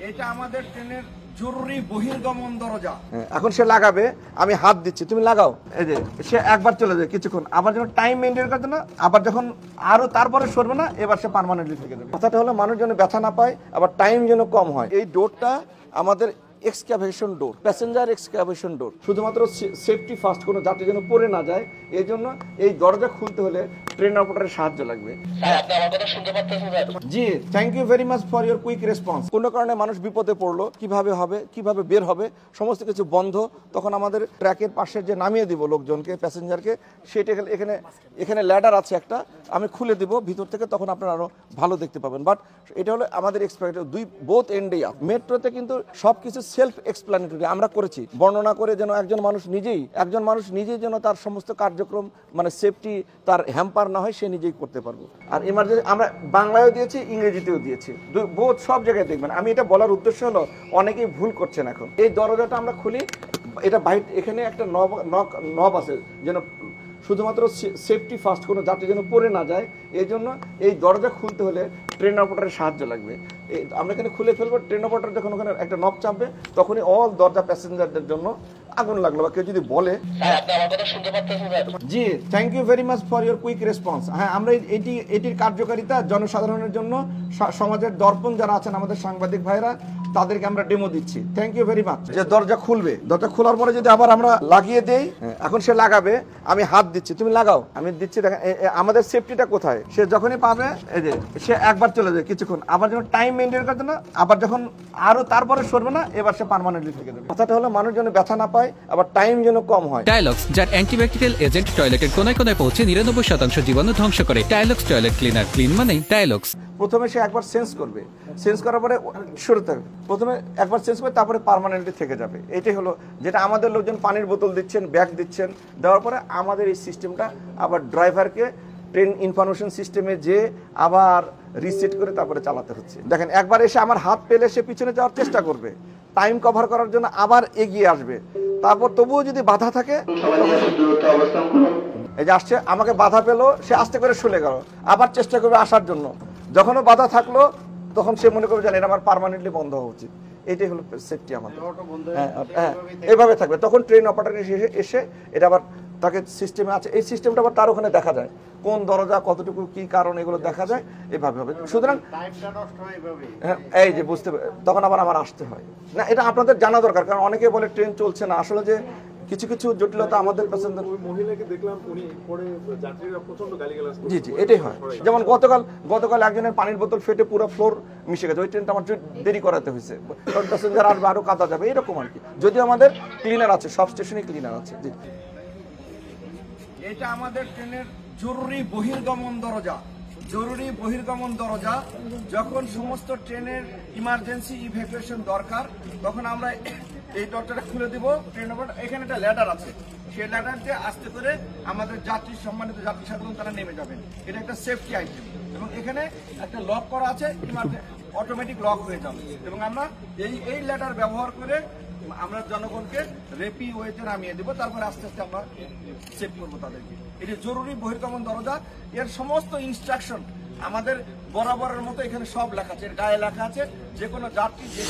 এটা আমাদের ট্রেনের জরুরি বহির্গমন দরজা। এখন সে লাগাবে, আমি হাত দিচ্ছি, তুমি লাগাও। এই যে সে একবার চলে যায় কিছুক্ষণ, আবার যখন টাইম মেনটেন করতে না, আবার যখন আরো তারপরে সরবে না, এবার সে পার্মানেন্টলি থেকে যাবে। কথাটা হলো মানুষ যেন ব্যথা না পায়, আবার টাইম যেন কম হয়। এই ডোরটা আমাদের এক্সক্যাভেশন ডোর, প্যাসেঞ্জার এক্সক্যাভেশন ডোর, শুধুমাত্র সেফটি ফার্স্ট, কোনো যাত্রী যেন পড়ে না যায়। এই জন্য এই দরজা খুলতে হলে ট্রেন অপারেটরের সাহায্য লাগবে। জি, thank you very much for your quick response. কোনো কারণে মানুষ বিপদে পড়লো, কিভাবে হবে, কিভাবে বের হবে, সমস্ত কিছু বন্ধ, তখন আমাদের ট্র্যাকের পাশে যে নামিয়ে দিব লোকজনকে, প্যাসেঞ্জারকে, সেটা এখানে ল্যাডার আছে একটা, আমি খুলে দিব ভিতর থেকে, তখন আপনারা আরো ভালো দেখতে পাবেন। বাট এটা হলো আমাদের এক্সপেক্টেড বোথ এন্ডেই আপ। মেট্রোতে কিন্তু সবকিছু সেলফ এক্সপ্লানেটরি আমরা করেছি, বর্ণনা করে যেন একজন মানুষ নিজেই যেন তার সমস্ত কার্যক্রম, মানে সেফটি তার হ্যাম্পার না হয়, সে নিজেই করতে পারবো। আর এমার্জেন্সি আমরা বাংলায়ও দিয়েছি, ইংরেজিতেও দিয়েছি, বোথ সব জায়গায় দেখবেন। আমি এটা বলার উদ্দেশ্য হলো অনেকেই ভুল করছেন। এখন এই দরজাটা আমরা খুলি, এটা বাইরে এখানে একটা নব আছে, যেন শুধুমাত্র সেফটি ফার্স্ট, কোনো যাত্রী যেন পড়ে না যায়। এই জন্য এই দরজা খুলতে হলে ট্রেন অপারেটরের সাহায্য লাগবে। আমরা এখানে খুলে ফেলবো, ট্রেন অপারেটর যখন ওখানে একটা নব চাপবে, তখনই অল দরজা প্যাসেঞ্জারদের জন্য আগুন লাগলো, বা কেউ যদি বলে। জি, thank you very much for your quick response. হ্যাঁ, আমরা এটির কার্যকারিতা জনসাধারণের জন্য, সমাজের দর্পণ যারা আছেন আমাদের সাংবাদিক ভাইরা, তাদেরকে আমরা ডেমো দিচ্ছি। Thank you very much. যে দরজা খুলবে, দরজা খোলার পরে যদি আবার আমরা লাগিয়ে দেই, এখন সে লাগাবে, আমি হাত দিচ্ছি, তুমি লাগাও, আমি দিচ্ছি। দেখেন আমাদের সেফটিটা কোথায়। সে যখনই পাবে, এই যে সে একবার চলে যায় কিছুক্ষণ, আবার যখন টাইম মেনটেন করতে না, আবার যখন আরো তারপরে সরবে না, এবার সে পার্মানেন্টলি থেকে যাবে। কথাটা হলো মানুষ যেন ব্যথা না পায়, আবার টাইম যেন কম হয়। টাইলক্স, যার অ্যান্টিব্যাকটেরিয়াল এজেন্ট টয়লেটের কোনায় কোনায় পৌঁছে 99% জীবাণু ধ্বংস করে। টাইলক্স টয়লেট ক্লিনার, ক্লিন মানে টাইলক্স। প্রথমে সে একবার সেন্স করবে, সেন্স করার পরে শুরুতে প্রথমে একবার সেন্স করে, তারপরে পার্মানেন্টলি থেকে যাবে। এটাই হলো যেটা আমাদের লোকজন পানির বোতল দিচ্ছেন, ব্যাগ দিচ্ছেন, দেওয়ার পরে আমাদের এই সিস্টেমটা আবার ড্রাইভারকে ট্রেন ইনফরমেশন সিস্টেমে যে আবার রিসেট করে তারপরে চালাতে হচ্ছে। দেখেন, একবার এসে আমার হাত পেলে সে পিছনে যাওয়ার চেষ্টা করবে, টাইম কভার করার জন্য আবার এগিয়ে আসবে, তারপর তবুও যদি বাধা থাকে, এই যে আসছে, আমাকে বাধা পেলো, সে আস্তে করে শুলে গেল, আবার চেষ্টা করবে আসার জন্য। যখনও বাধা থাকলো, তখন সে মনে করবে যে এটা আমার পার্মানেন্টলি বন্ধ হওয়া উচিত। এটাই হলো সেফটি আমাদের। হ্যাঁ, এভাবে থাকবে। তখন ট্রেন অপারেটর এসে এটা আবার তাকে সিস্টেমে আছে, এই সিস্টেমটা আবার তার ওখানে দেখা যায়, কোন দরজা কতটুকু কি কারণ, এগুলো দেখা যায়। এভাবে হবে। সুতরাং এই যে বুঝতে, তখন আবার আমার আসতে হয় না। এটা আপনাদের জানা দরকার, কারণ অনেকে বলে ট্রেন চলছে না। আসলে যে কিছু কিছু জটিলতা আমাদের প্যাসেঞ্জার, মহিলাকে দেখলাম উনি পরে যাত্রীরা প্রচন্ড গালিগালাজ করছে। জি, এটাই হয়। যেমন গতকাল একজনের পানির বোতল ফেটে পুরো ফ্লোর মিশে গেছে। ওই ট্রেনটা আমার দেরি করাতে হয়েছে, কারণ প্যাসেঞ্জার আসবে, আরো কাদা যাবে, এরকম আর কি। যদিও আমাদের ক্লিনার আছে, সব স্টেশনে ক্লিনার আছে। জি, এটা আমাদের ট্রেনের জরুরি বহির্গমন দরজা। জরুরি বহির্গমন দরজা, যখন সমস্ত ট্রেনের ইমার্জেন্সি ইভ্যাকুয়েশন দরকার, তখন আমরা এই দরজাটা খুলে দিব। ট্রেন এখানে একটা ল্যাডার আছে, সেই ল্যাডার দিয়ে আস্তে করে আমাদের সম্মানিত যাত্রী সাধারণ তারা নেমে যাবেন। এটা একটা সেফটি আইটেম, এবং এখানে একটা লক করা আছে, অটোমেটিক লক হয়ে যাবে। এবং আমরা এই ল্যাডার ব্যবহার করে আমরা জনগণকে রেপি ওয়েতে নামিয়ে দেবো, তারপরে আস্তে আস্তে আমরা সেভ করবো তাদেরকে। এটি জরুরি বহির্গমন দরজা। এর সমস্ত ইনস্ট্রাকশন আমাদের বরাবরের মতো এখানে সব লেখা আছে, এর গায়ে লেখা আছে, যে কোনো যাত্রী যে